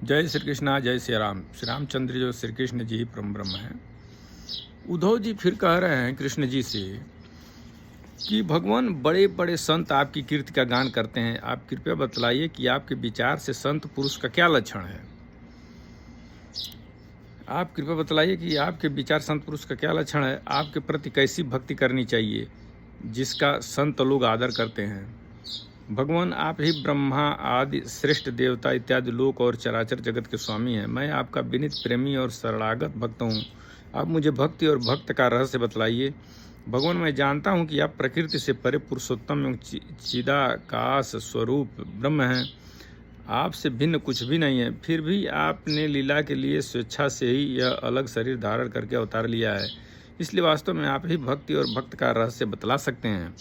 जय श्री कृष्णा, जय श्री राम। श्री रामचंद्र जो श्री कृष्ण जी ही परम ब्रह्म हैं। उद्धव जी फिर कह रहे हैं कृष्ण जी से कि भगवान बड़े बड़े संत आपकी कीर्ति का गान करते हैं, आप कृपया बतलाइए कि आपके विचार से संत पुरुष का क्या लक्षण है। आप कृपया बतलाइए कि आपके विचार संत पुरुष का क्या लक्षण है, आपके प्रति कैसी भक्ति करनी चाहिए जिसका संत लोग आदर करते हैं। भगवान आप ही ब्रह्मा आदि श्रेष्ठ देवता इत्यादि लोक और चराचर जगत के स्वामी हैं। मैं आपका विनीत प्रेमी और शरणागत भक्त हूँ। आप मुझे भक्ति और भक्त का रहस्य बतलाइए। भगवान, मैं जानता हूँ कि आप प्रकृति से परे पुरुषोत्तम एवं चिदाकाश स्वरूप ब्रह्म हैं। आपसे भिन्न कुछ भी नहीं है। फिर भी आपने लीला के लिए स्वेच्छा से ही यह अलग शरीर धारण करके अवतार लिया है। इसलिए वास्तव में आप ही भक्ति और भक्त का रहस्य बतला सकते हैं।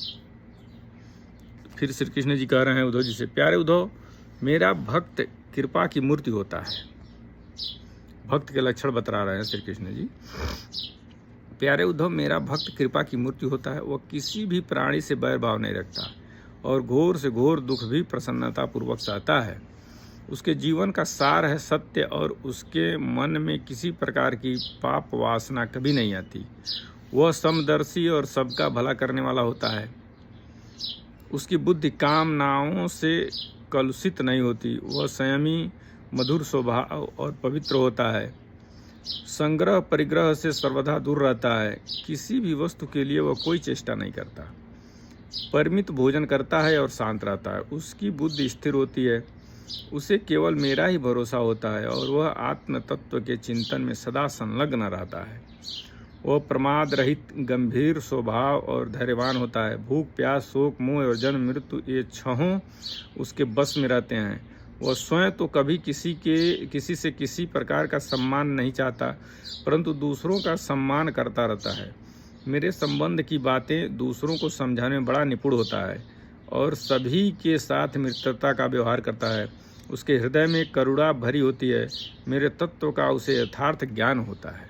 फिर श्री कृष्ण जी कह रहे हैं उद्धव जी से, प्यारे उद्धव, मेरा भक्त कृपा की मूर्ति होता है। भक्त के लक्षण बता रहे हैं श्री कृष्ण जी। प्यारे उद्धव, मेरा भक्त कृपा की मूर्ति होता है। वह किसी भी प्राणी से बैर भाव नहीं रखता और घोर से घोर दुख भी प्रसन्नता पूर्वक सहता है। उसके जीवन का सार है सत्य और उसके मन में किसी प्रकार की पाप वासना कभी नहीं आती। वह समदर्शी और सबका भला करने वाला होता है। उसकी बुद्धि कामनाओं से कलुषित नहीं होती। वह संयमी, मधुर स्वभाव और पवित्र होता है। संग्रह परिग्रह से सर्वदा दूर रहता है। किसी भी वस्तु के लिए वह कोई चेष्टा नहीं करता। परिमित भोजन करता है और शांत रहता है। उसकी बुद्धि स्थिर होती है। उसे केवल मेरा ही भरोसा होता है और वह आत्म तत्व के चिंतन में सदा संलग्न रहता है। वह प्रमाद रहित, गंभीर स्वभाव और धैर्यवान होता है। भूख, प्यास, शोक, मोह और जन्म मृत्यु ये छहों उसके बस में रहते हैं। वह स्वयं तो कभी किसी से किसी प्रकार का सम्मान नहीं चाहता, परंतु दूसरों का सम्मान करता रहता है। मेरे संबंध की बातें दूसरों को समझाने में बड़ा निपुण होता है और सभी के साथ मित्रता का व्यवहार करता है। उसके हृदय में करुणा भरी होती है। मेरे तत्व का उसे यथार्थ ज्ञान होता है।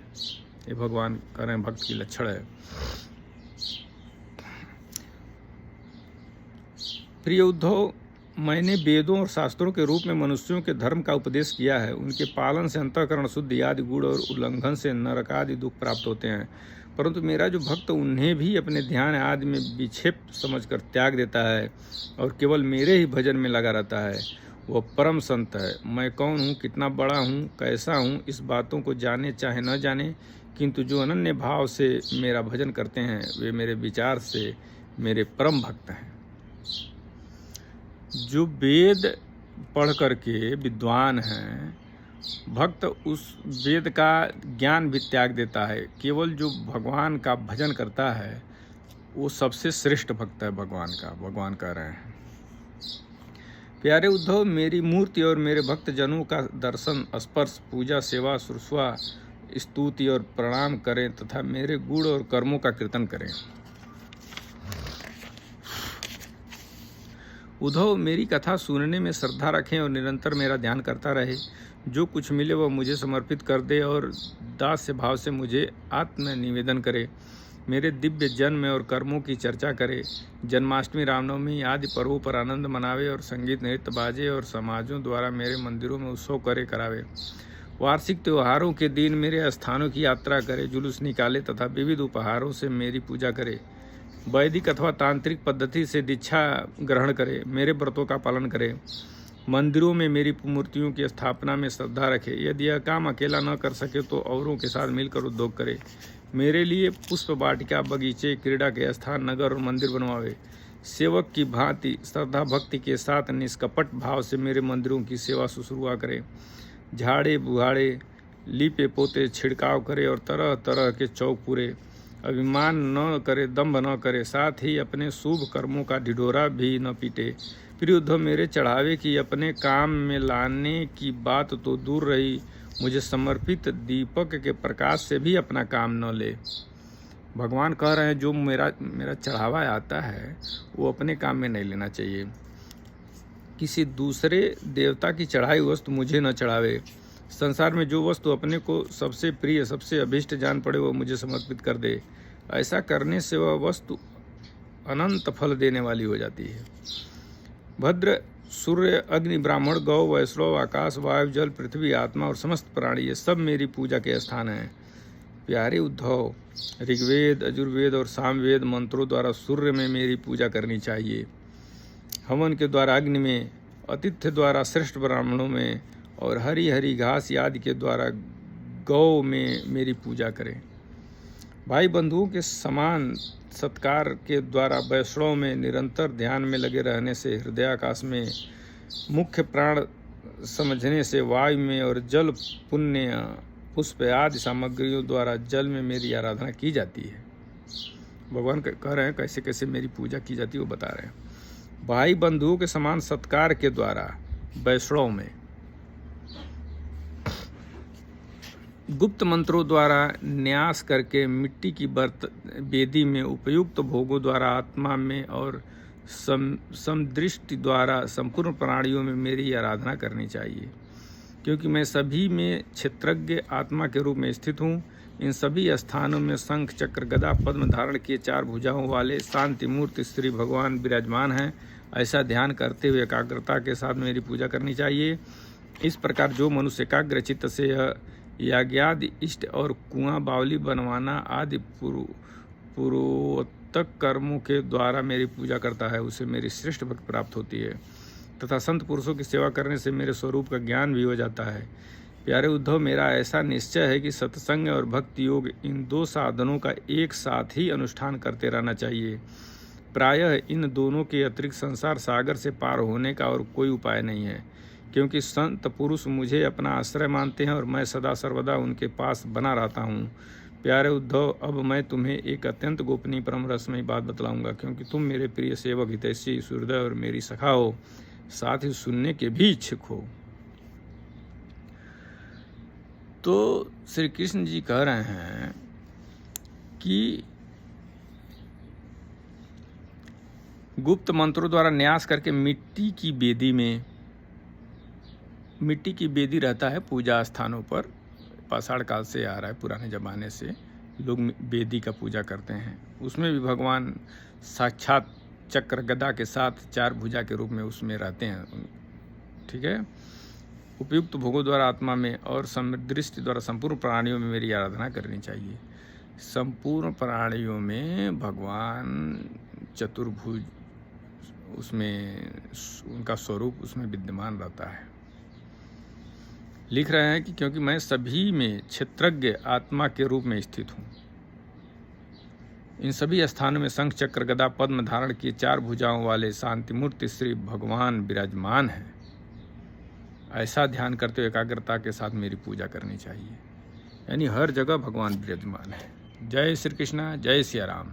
ये भगवान कह रहे हैं भक्त की लक्षण है। प्रिय उद्धव, मैंने वेदों और शास्त्रों के रूप में मनुष्यों के धर्म का उपदेश किया है। उनके पालन से अंतःकरण शुद्धि आदि गुण और उल्लंघन से नरक आदि दुख प्राप्त होते हैं। परंतु मेरा जो भक्त उन्हें भी अपने ध्यान आदि में विक्षेप समझकर त्याग देता है और केवल मेरे ही भजन में लगा रहता है, वह परम संत है। मैं कौन हूँ, कितना बड़ा हूँ, कैसा हूँ, इस बातों को जाने चाहे न जाने, किंतु जो अनन्य भाव से मेरा भजन करते हैं वे मेरे विचार से मेरे परम भक्त हैं। जो वेद पढ़ करके विद्वान हैं, भक्त उस वेद का ज्ञान भी त्याग देता है। केवल जो भगवान का भजन करता है वो सबसे श्रेष्ठ भक्त है भगवान का। भगवान कह रहे हैं, प्यारे उद्धव, मेरी मूर्ति और मेरे भक्त जनों का दर्शन, स्पर्श, पूजा, सेवा, शुश्रूषा, स्तुति और प्रणाम करें तथा मेरे गुण और कर्मों का कीर्तन करें। उद्धव, मेरी कथा सुनने में श्रद्धा रखें और निरंतर मेरा ध्यान करता रहे। जो कुछ मिले वह मुझे समर्पित कर दे और दास्य भाव से मुझे आत्मनिवेदन करे। मेरे दिव्य जन्म और कर्मों की चर्चा करे। जन्माष्टमी, रामनवमी आदि पर्वों पर आनंद मनावे और संगीत, नृत्य, बाजे और समाजों द्वारा मेरे मंदिरों में उत्सव करावे। वार्षिक त्योहारों के दिन मेरे स्थानों की यात्रा करे, जुलूस निकाले तथा विविध उपहारों से मेरी पूजा करे। वैदिक अथवा तांत्रिक पद्धति से दीक्षा ग्रहण करे। मेरे व्रतों का पालन करे। मंदिरों में मेरी मूर्तियों की स्थापना में श्रद्धा रखे। यदि यह काम अकेला न कर सके तो औरों के साथ मिलकर उद्योग करे। मेरे लिए पुष्प वाटिका, बगीचे, क्रीड़ा के स्थान, नगर और मंदिर बनवावे। सेवक की भांति श्रद्धा भक्ति के साथ निष्कपट भाव से मेरे मंदिरों की सेवा शुश्रूषा करे। झाड़े बुहाड़े, लीपे पोते, छिड़काव करे और तरह तरह के चौक पूरे। अभिमान न करे, दंभ न करे, साथ ही अपने शुभ कर्मों का ढिढोरा भी न पीटे। प्रिय उद्धव, मेरे चढ़ावे की अपने काम में लाने की बात तो दूर रही, मुझे समर्पित दीपक के प्रकाश से भी अपना काम न ले। भगवान कह रहे हैं जो मेरा चढ़ावा आता है वो अपने काम में नहीं लेना चाहिए। किसी दूसरे देवता की चढ़ाई वस्तु मुझे न चढ़ावे। संसार में जो वस्तु अपने को सबसे प्रिय, सबसे अभिष्ट जान पड़े वो मुझे समर्पित कर दे। ऐसा करने से वह वस्तु अनंत फल देने वाली हो जाती है। भद्र सूर्य, अग्नि, ब्राह्मण, गौ, वैष्णव, आकाश, वायु, जल, पृथ्वी, आत्मा और समस्त प्राणी, ये सब मेरी पूजा के स्थान हैं। प्यारे उद्धव, ऋग्वेद, यजुर्वेद और सामवेद मंत्रों द्वारा सूर्य में मेरी पूजा करनी चाहिए, हवन के द्वारा अग्नि में, आतिथ्य द्वारा श्रेष्ठ ब्राह्मणों में और हरी हरी घास आदि के द्वारा गौ में मेरी पूजा करें। भाई बंधुओं के समान सत्कार के द्वारा वैष्णव में निरंतर ध्यान में लगे रहने से, हृदयाकाश में मुख्य प्राण समझने से, वायु में और जल, पुण्य, पुष्प आदि सामग्रियों द्वारा जल में मेरी आराधना की जाती है। भगवान कह रहे हैं कैसे कैसे मेरी पूजा की जाती है, वो बता रहे हैं। भाई बंधुओं के समान सत्कार के द्वारा वैष्णव में, गुप्त मंत्रों द्वारा न्यास करके मिट्टी की वेदी में, उपयुक्त भोगों द्वारा आत्मा में और समदृष्टि द्वारा संपूर्ण प्राणियों में मेरी आराधना करनी चाहिए, क्योंकि मैं सभी में क्षेत्रज्ञ आत्मा के रूप में स्थित हूँ। इन सभी स्थानों में शंख, चक्र, गदा, पद्म धारण किए 4 भुजाओं वाले शांति मूर्ति श्री भगवान विराजमान हैं। ऐसा ध्यान करते हुए एकाग्रता के साथ मेरी पूजा करनी चाहिए। इस प्रकार जो मनुष्य एकाग्र चित्त से याज्ञादि इष्ट और कुआं बावली बनवाना आदि पूर्वोत्तक कर्मों के द्वारा मेरी पूजा करता है, उसे मेरी श्रेष्ठ भक्ति प्राप्त होती है तथा संत पुरुषों की सेवा करने से मेरे स्वरूप का ज्ञान भी हो जाता है। प्यारे उद्धव, मेरा ऐसा निश्चय है कि सत्संग और भक्ति योग, इन 2 साधनों का एक साथ ही अनुष्ठान करते रहना चाहिए। प्रायः इन दोनों के अतिरिक्त संसार सागर से पार होने का और कोई उपाय नहीं है, क्योंकि संत पुरुष मुझे अपना आश्रय मानते हैं और मैं सदा सर्वदा उनके पास बना रहता हूँ। प्यारे उद्धव, अब मैं तुम्हें एक अत्यंत गोपनीय परम रसमयी बात बतलाऊंगा, क्योंकि तुम मेरे प्रिय सेवक, हितैषी, सूर्योदय और मेरी सखा हो, साथ ही सुनने के भी इच्छुक हो। तो श्री कृष्ण जी कह रहे हैं कि गुप्त मंत्रों द्वारा न्यास करके मिट्टी की बेदी रहता है पूजा स्थानों पर, पाषाण काल से आ रहा है, पुराने ज़माने से लोग बेदी का पूजा करते हैं। उसमें भी भगवान साक्षात चक्र गदा के साथ 4 भुजा के रूप में उसमें रहते हैं। ठीक है। उपयुक्त भोगों द्वारा आत्मा में और समदृष्टि द्वारा संपूर्ण प्राणियों में मेरी आराधना करनी चाहिए। संपूर्ण प्राणियों में भगवान चतुर्भुज, उसमें उनका स्वरूप उसमें विद्यमान रहता है। लिख रहे हैं कि क्योंकि मैं सभी में क्षेत्रज्ञ आत्मा के रूप में स्थित हूँ। इन सभी स्थानों में शंख, चक्र, गदा, पद्म धारण किए 4 भुजाओं वाले शांति मूर्ति श्री भगवान विराजमान हैं। ऐसा ध्यान करते हुए एकाग्रता के साथ मेरी पूजा करनी चाहिए, यानी हर जगह भगवान विराजमान है। जय श्री कृष्ण, जय सिया राम।